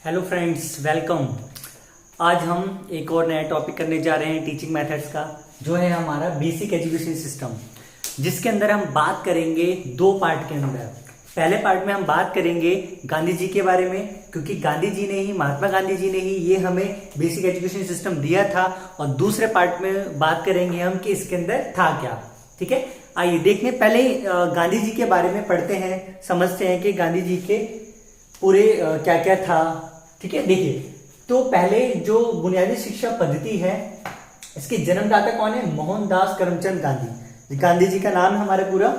Hello friends, welcome. आज हम एक और नया टॉपिक करने जा रहे हैं टीचिंग मेथड्स का, जो है हमारा बेसिक एजुकेशन सिस्टम, जिसके अंदर हम बात करेंगे दो पार्ट के अंदर। पहले पार्ट में हम बात करेंगे गांधी जी के बारे में, क्योंकि गांधी जी ने ही, महात्मा गांधी जी ने ही ये हमें बेसिक एजुकेशन सिस्टम दिया था। और दूसरे पार्ट में बात करेंगे हम कि इसके अंदर था क्या। ठीक है, आइए देखने। पहले गांधी जी के बारे में पढ़ते हैं, समझते हैं कि गांधी जी के पूरे क्या क्या था। ठीक है, देखिए, तो पहले जो बुनियादी शिक्षा पद्धति है, इसके जन्मदाता कौन है? मोहनदास करमचंद गांधी। गांधी जी का नाम है हमारा पूरा।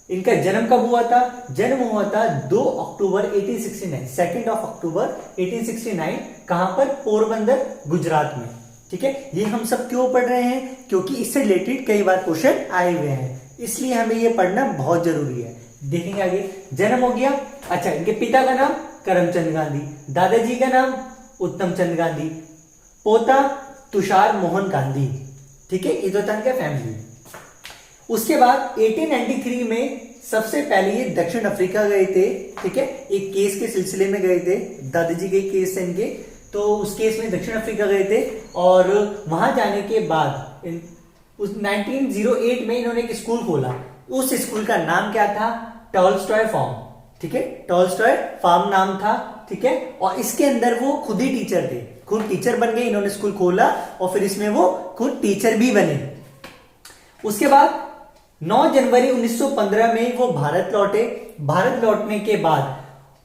इनका जन्म कब हुआ था? जन्म हुआ था 2 अक्टूबर 1869, 2 अक्टूबर 1869। कहां पर? पोरबंदर, गुजरात में। ठीक है, ये हम सब क्यों पढ़ रहे हैं? क्योंकि इससे रिलेटेड कई बार क्वेश्चन आए हुए हैं, इसलिए हमें ये पढ़ना बहुत जरूरी है। देखेंगे आगे। जन्म हो गया। अच्छा, इनके पिता का नाम करमचंद गांधी, दादाजी का नाम उत्तम चंद गांधी, पोता तुषार मोहन गांधी। ठीक है, ये तो था इनका फैमिली। उसके बाद 1893 में सबसे पहले ये दक्षिण अफ्रीका गए थे। ठीक है, एक केस के सिलसिले में गए थे, दादाजी के केस है इनके, तो उस केस में दक्षिण अफ्रीका गए थे। और वहां जाने के बाद उस 1908 में इन्होंने एक स्कूल खोला। उस स्कूल का नाम क्या था? Tolstoy Farm. ठीक है, टॉलस्टॉय फार्म नाम था। ठीक है, और इसके अंदर वो खुद ही टीचर थे, खुद टीचर बन गए। इन्होंने स्कूल खोला और फिर इसमें वो खुद टीचर भी बने। उसके बाद 9 जनवरी 1915 में वो भारत लौटे। भारत लौटने के बाद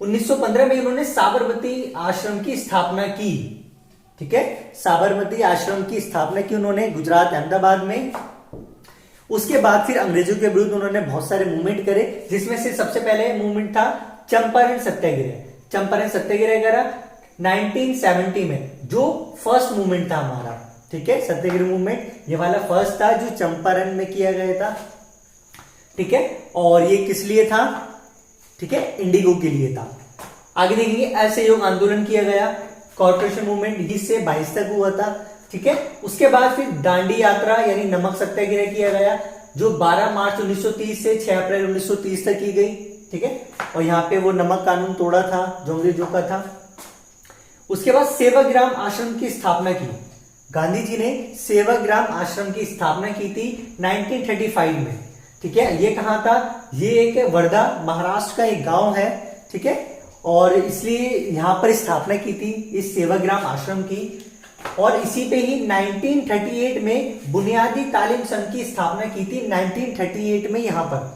1915 में उन्होंने साबरमती आश्रम की स्थापना की। ठीक है, साबरमती आश्रम की स्थापना की उन्होंने गुजरात, अहमदाबाद में। उसके बाद फिर अंग्रेजों के विरुद्ध उन्होंने बहुत सारे मूवमेंट करे, जिसमें से सबसे पहले मूवमेंट था चंपारण सत्याग्रह। चंपारण सत्याग्रह करा 1970 में, जो फर्स्ट मूवमेंट था हमारा। ठीक है, सत्याग्रह मूवमेंट ये वाला फर्स्ट था जो चंपारण में किया गया था। ठीक है, और ये किस लिए था? ठीक है, इंडिगो के लिए था। आगे देखेंगे, असहयोग आंदोलन किया गया, कॉर्पोरेशन मूवमेंट 20 से 22 तक हुआ था। ठीक है, उसके बाद फिर दांडी यात्रा यानी नमक सत्याग्रह किया गया, जो 12 मार्च 1930 से 6 अप्रैल 1930 तक की गई। ठीक है, और यहाँ पे वो नमक कानून तोड़ा था जो अंग्रेजों का था। उसके बाद सेवाग्राम आश्रम की स्थापना की। गांधी जी ने सेवाग्राम आश्रम की स्थापना की थी 1935 में। ठीक है, ये कहां था? ये एक वर्धा, महाराष्ट्र का एक गांव है। ठीक है, और इसलिए यहां पर स्थापना की थी इस सेवाग्राम आश्रम की। और इसी पे ही 1938 में बुनियादी तालीम संघ की स्थापना की थी, 1938 में यहां पर।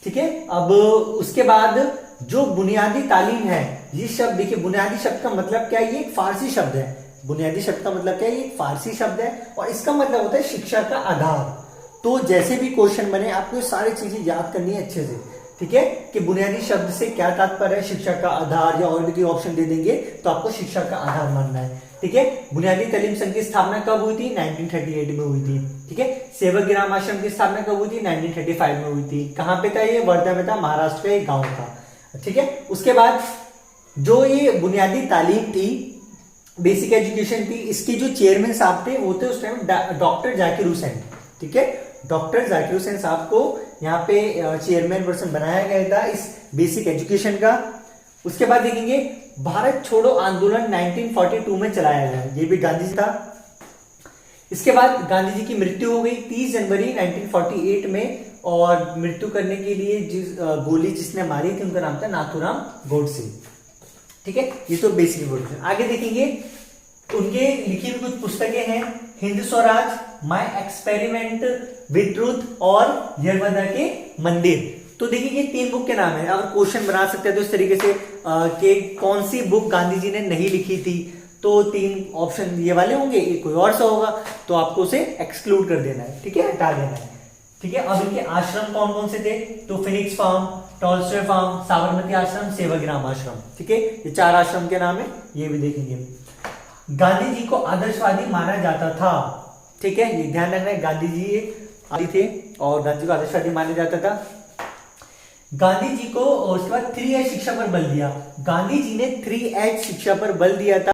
ठीक है, अब उसके बाद जो बुनियादी तालीम है, ये शब्द देखिए, बुनियादी शब्द का मतलब क्या है? ये एक फारसी शब्द है। बुनियादी शब्द का मतलब क्या है? ये एक फारसी शब्द है, और इसका मतलब होता है शिक्षा का आधार। तो जैसे भी क्वेश्चन बने, आपको ये सारी चीजें याद करनी है अच्छे से। ठीक है, कि बुनियादी शब्द से क्या तात्पर्य है, शिक्षा का आधार, या और भी कोई ऑप्शन दे देंगे तो आपको शिक्षा का आधार मानना है। ठीक है, बुनियादी तालीम संघ की स्थापना कब हुई थी? 1938 में हुई थी। ठीक है, सेवाग्राम आश्रम की स्थापना कब हुई थी? 1935 में हुई थी। कहां पे था? ये वर्धा में था, महाराष्ट्र का एक गांव था। ठीक है, उसके बाद जो ये बुनियादी तालीम थी, बेसिक एजुकेशन थी, इसके जो चेयरमैन साहब थे वो थे उस टाइम डॉक्टर जाकिर हुसैन। ठीक है, डॉक्टर जाकिर हुसैन साहब को यहाँ पे चेयरमैन पर्सन बनाया गया था इस बेसिक एजुकेशन का। उसके बाद देखेंगे, भारत छोड़ो आंदोलन 1942 में चलाया गया, ये भी गांधी जी था। इसके बाद गांधी जी की मृत्यु हो गई 30 जनवरी 1948 में, और मृत्यु करने के लिए गोली जिसने मारी थी उनका नाम था नाथूराम गोडसे। ठीक है, ये तो बेसिक इन्फॉर्मेशन। आगे देखेंगे, उनके लिखी हुई कुछ पुस्तकें हैं, Hind Swaraj, my experiment with truth, और यरवदा के मंदिर। तो देखिए, ये 3 बुक के नाम है। अगर क्वेश्चन बना सकते हैं तो इस तरीके से कि कौन सी बुक गांधी जी ने नहीं लिखी थी, तो 3 ऑप्शन ये वाले होंगे, एक कोई और सा होगा, तो आपको उसे एक्सक्लूड कर देना है। ठीक है, हटा देना है। ठीक है, अब इनके आश्रम कौन कौन से थे? तो Phoenix Farm, Tolstoy Farm, Sabarmati Ashram, Sevagram आश्रम। ठीक है, ये 4 आश्रम के नाम है, ये भी देखेंगे। गांधी जी को आदर्शवादी माना जाता था। ठीक है, ये ध्यान रखना है, गांधी जी आदि थे और गांधी जी को आदर्शवादी माना जाता था। गांधी जी को उसके बाद 3H शिक्षा पर बल दिया। गांधी जी ने 3H शिक्षा पर बल दिया था।